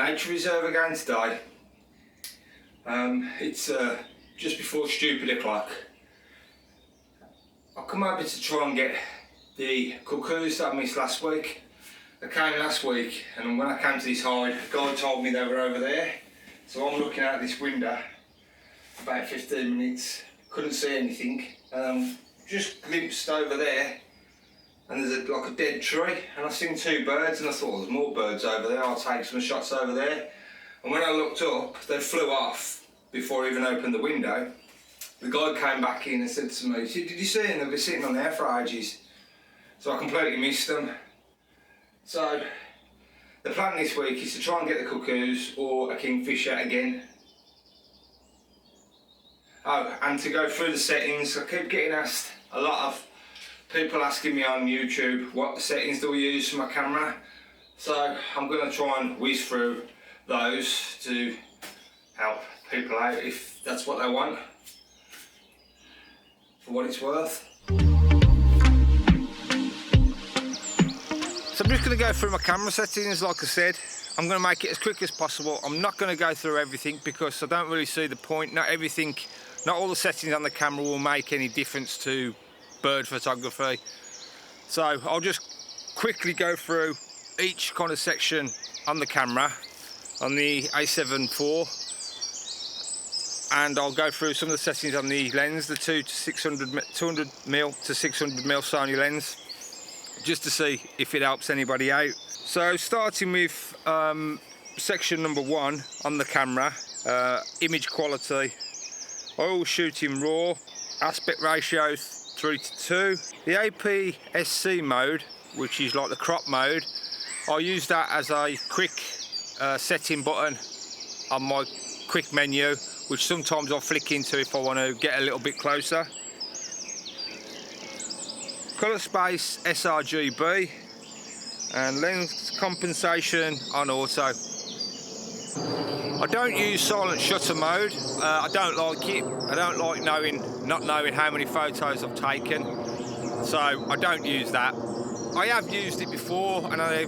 nature reserve again today. It's just before stupid o'clock. I come over to try and get the cuckoos that I missed last week. They came last week, and when I came to this hide, the guy told me they were over there. So I'm looking out this window about 15 minutes, couldn't see anything. Just glimpsed over there, and there's like a dead tree, and I seen two birds, and I thought, there's more birds over there, I'll take some shots over there. And when I looked up, they flew off before I even opened the window. The guy came back in and said to me, did you see them? They've been sitting on there for ages. So I completely missed them. So the plan this week is to try and get the cuckoos or a kingfisher again. Oh, and to go through the settings. I keep getting asked, a lot of people asking me on YouTube, what settings do I use for my camera? So I'm going to try and whiz through those to help people out if that's what they want, for what it's worth. So I'm just going to go through my camera settings. Like I said, I'm going to make it as quick as possible. I'm not going to go through everything because I don't really see the point. Not all the settings on the camera will make any difference to bird photography. So I'll just quickly go through each kind of section on the camera, on the A7 IV, and I'll go through some of the settings on the lens, the 200mm to 600mm Sony lens, just to see if it helps anybody out. So starting with section number 1 on the camera, image quality. I always shoot in RAW, aspect ratio 3:2. The APS-C mode, which is like the crop mode, I use that as a quick setting button on my quick menu, which sometimes I'll flick into if I want to get a little bit closer. Colour space sRGB, and lens compensation on auto. I don't use silent shutter mode. I don't like it. I don't like not knowing how many photos I've taken, so I don't use that. I have used it before, and I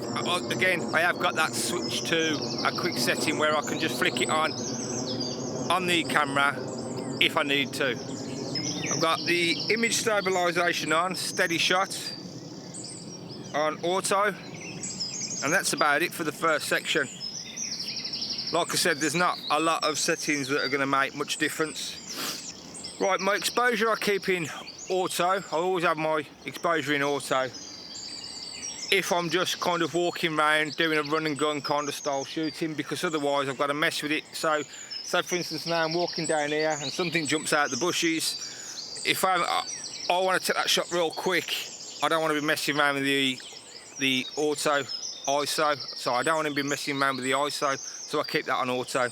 have got that switch to a quick setting where I can just flick it on the camera if I need to. I've got the image stabilisation on, steady shot on auto, and that's about it for the first section. Like I said, there's not a lot of settings that are going to make much difference. Right, my exposure I keep in auto. I always have my exposure in auto. If I'm just kind of walking around doing a run and gun kind of style shooting, because otherwise I've got to mess with it. So for instance, now I'm walking down here and something jumps out the bushes. If I want to take that shot real quick, I don't want to be messing around with the auto ISO, so I don't want to be messing around with the ISO, so I keep that on auto.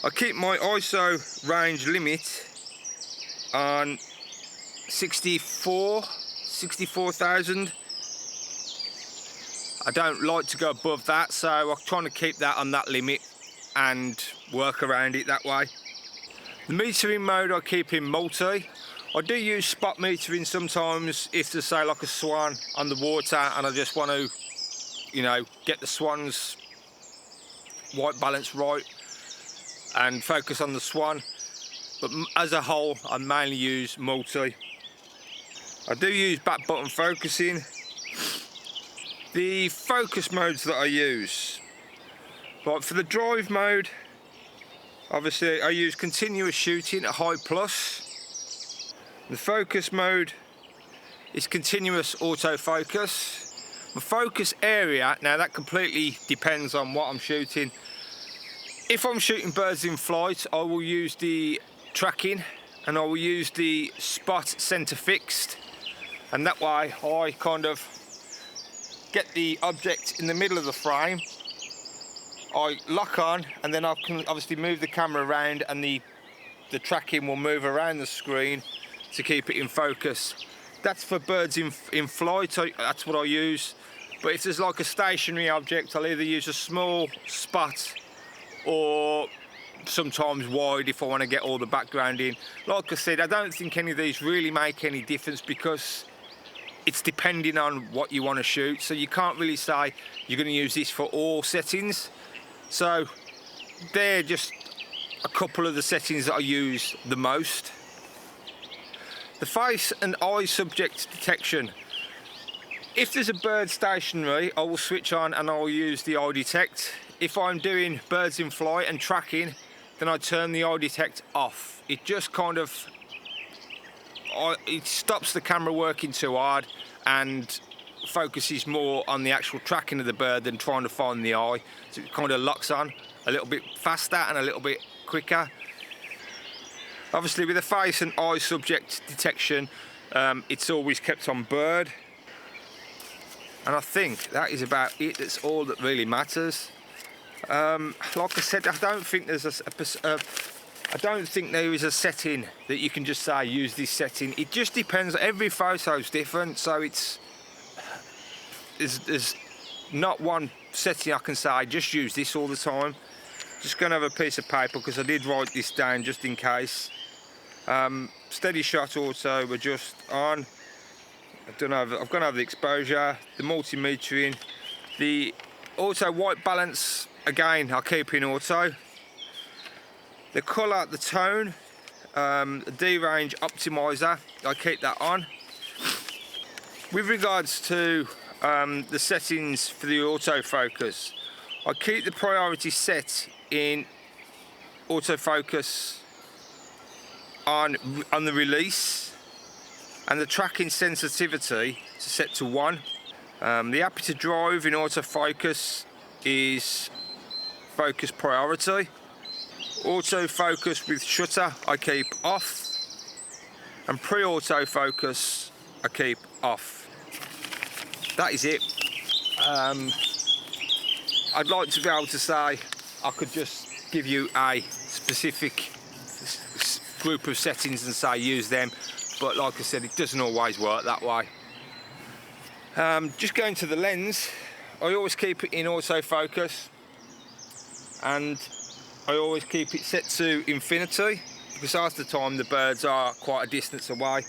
I keep my ISO range limit on 64,000. I don't like to go above that, so I'm trying to keep that on that limit and work around it that way. The metering mode I keep in multi. I do use spot metering sometimes if there's, say, like a swan on the water and I just want to, you know, get the swan's white balance right and focus on the swan. But as a whole, I mainly use multi. I do use back button focusing. The focus modes that I use, like for the drive mode, obviously I use continuous shooting at high plus. The focus mode is continuous autofocus. The focus area, now that completely depends on what I'm shooting. If I'm shooting birds in flight, I will use the tracking and I will use the spot center fixed, and that way I kind of get the object in the middle of the frame. I lock on and then I can obviously move the camera around and the tracking will move around the screen to keep it in focus. That's for birds in flight, that's what I use. But if there's like a stationary object, I'll either use a small spot or sometimes wide if I want to get all the background in. Like I said, I don't think any of these really make any difference because it's depending on what you want to shoot. So you can't really say you're going to use this for all settings. So they're just a couple of the settings that I use the most. The face and eye subject detection. If there's a bird stationary, I will switch on and I'll use the eye detect. If I'm doing birds in flight and tracking, then I turn the eye detect off. It just kind of, it stops the camera working too hard and focuses more on the actual tracking of the bird than trying to find the eye. So it kind of locks on a little bit faster and a little bit quicker. Obviously with the face and eye subject detection, it's always kept on bird. And I think that is about it. That's all that really matters. Like I said, I don't think there's I don't think there is a setting that you can just say use this setting. It just depends. Every photo's different, so there's not one setting I can say just use this all the time. Just gonna have a piece of paper because I did write this down just in case. Steady shot auto adjust on. I've gone over the exposure, the multimetering, the auto white balance again I'll keep in auto. The colour, the tone, the D-range optimizer, I keep that on. With regards to the settings for the autofocus, I keep the priority set in autofocus on the release, and the tracking sensitivity to set to 1. The aperture drive in autofocus is focus priority. Autofocus with shutter I keep off, and pre-autofocus I keep off. That is it. I'd like to be able to say I could just give you a specific group of settings and say use them, but like I said, it doesn't always work that way. Just going to the lens, I always keep it in autofocus, and I always keep it set to infinity because half the time the birds are quite a distance away.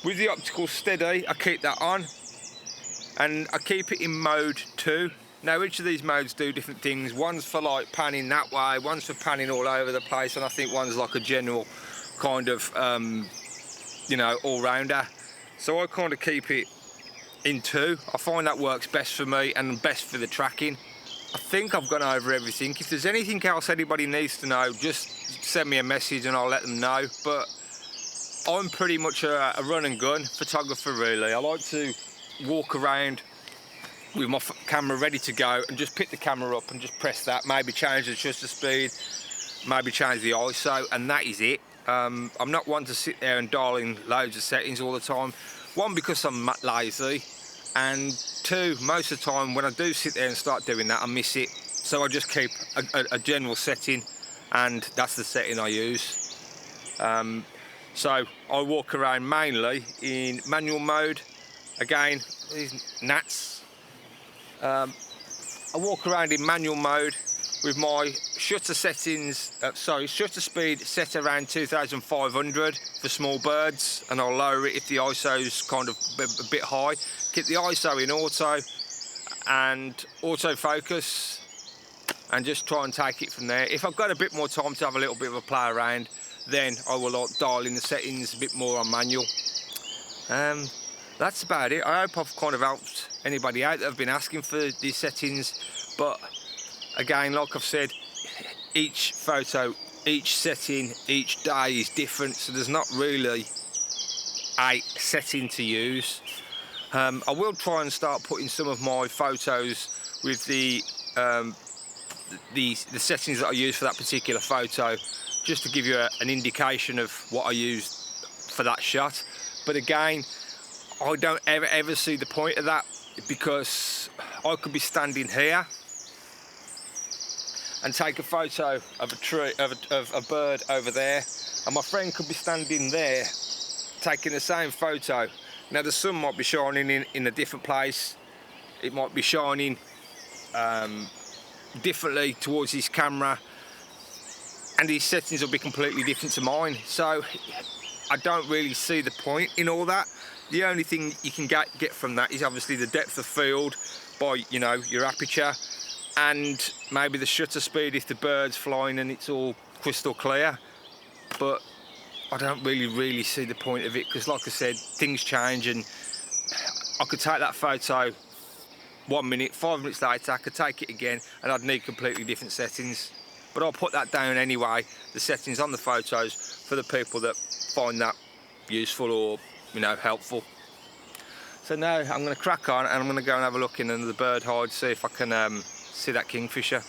With the optical steady, I keep that on, and I keep it in mode 2. Now each of these modes do different things. One's for like panning that way, one's for panning all over the place, and I think one's like a general kind of you know, all-rounder. So I kind of keep it in 2. I find that works best for me and best for the tracking. I think I've gone over everything. If there's anything else anybody needs to know, just send me a message and I'll let them know. But I'm pretty much a run and gun photographer really. I like to walk around with my camera ready to go and just pick the camera up and just press that, maybe change the shutter speed, maybe change the ISO, and that is it. I'm not one to sit there and dial in loads of settings all the time. One, because I'm lazy, and 2, most of the time when I do sit there and start doing that, I miss it. So I just keep a general setting, and that's the setting I use. So I walk around mainly in manual mode. Again, these gnats. I walk around in manual mode with my shutter settings, shutter speed set around 2500 for small birds, and I'll lower it if the ISO's kind of a bit high. Keep the ISO in auto and autofocus, and just try and take it from there. If I've got a bit more time to have a little bit of a play around, then I will dial in the settings a bit more on manual. That's about it. I hope I've kind of helped anybody out that have been asking for these settings, but again, like I've said, each photo, each setting, each day is different, so there's not really a setting to use. I will try and start putting some of my photos with the settings that I use for that particular photo, just to give you an indication of what I used for that shot. But again, I don't ever see the point of that, because I could be standing here and take a photo of a tree, of a bird over there, and my friend could be standing there taking the same photo. Now the sun might be shining in a different place, it might be shining differently towards his camera, and his settings will be completely different to mine. So I don't really see the point in all that. The only thing you can get from that is obviously the depth of field by, you know, your aperture, and maybe the shutter speed if the bird's flying and it's all crystal clear. But I don't really see the point of it, because like I said, things change, and I could take that photo 1 minute, 5 minutes later I could take it again and I'd need completely different settings. But I'll put that down anyway, the settings on the photos, for the people that find that useful or, you know, helpful. So now I'm going to crack on and I'm going to go and have a look in under the bird hide, see if I can see that kingfisher.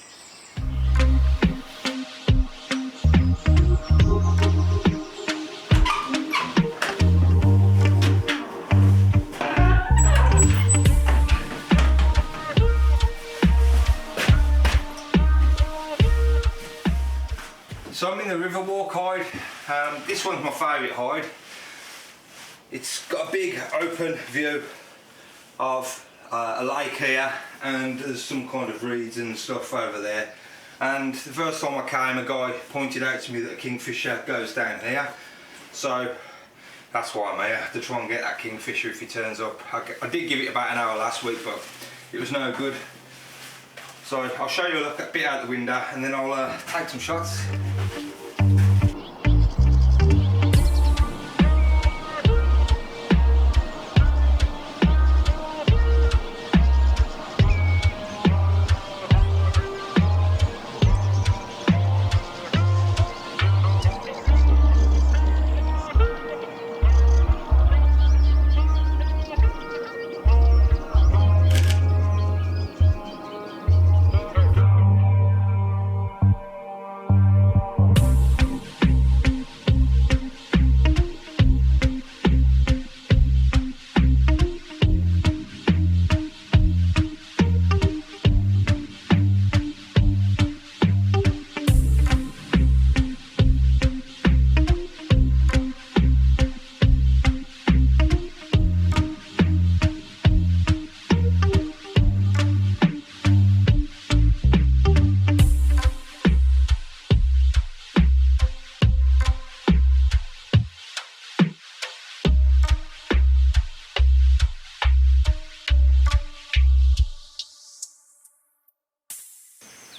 So I'm in the Ladywalk hide. This one's my favourite hide. It's got a big open view of a lake here, and there's some kind of reeds and stuff over there. And the first time I came, a guy pointed out to me that a kingfisher goes down here. So that's why I'm here, to try and get that kingfisher if he turns up. I did give it about an hour last week, but it was no good. So I'll show you a bit out the window and then I'll take some shots.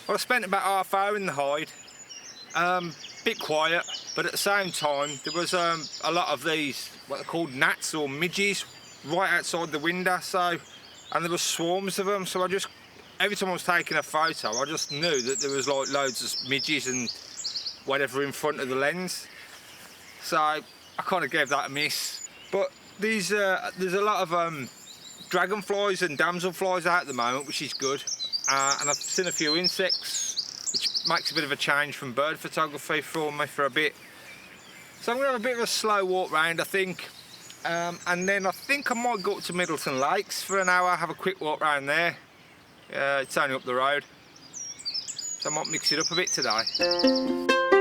Well, I spent about half hour in the hide, bit quiet, but at the same time there was a lot of these, what they're called gnats or midges, right outside the window. So, and there were swarms of them. So I just, every time I was taking a photo, I just knew that there was like loads of midges and whatever in front of the lens. So I kind of gave that a miss. But these, there's a lot of dragonflies and damselflies out at the moment, which is good. And I've seen a few insects, which makes a bit of a change from bird photography for me for a bit. So I'm going to have a bit of a slow walk round, I think. And then I think I might go up to Middleton Lakes for an hour, have a quick walk round there. It's only up the road. So I might mix it up a bit today.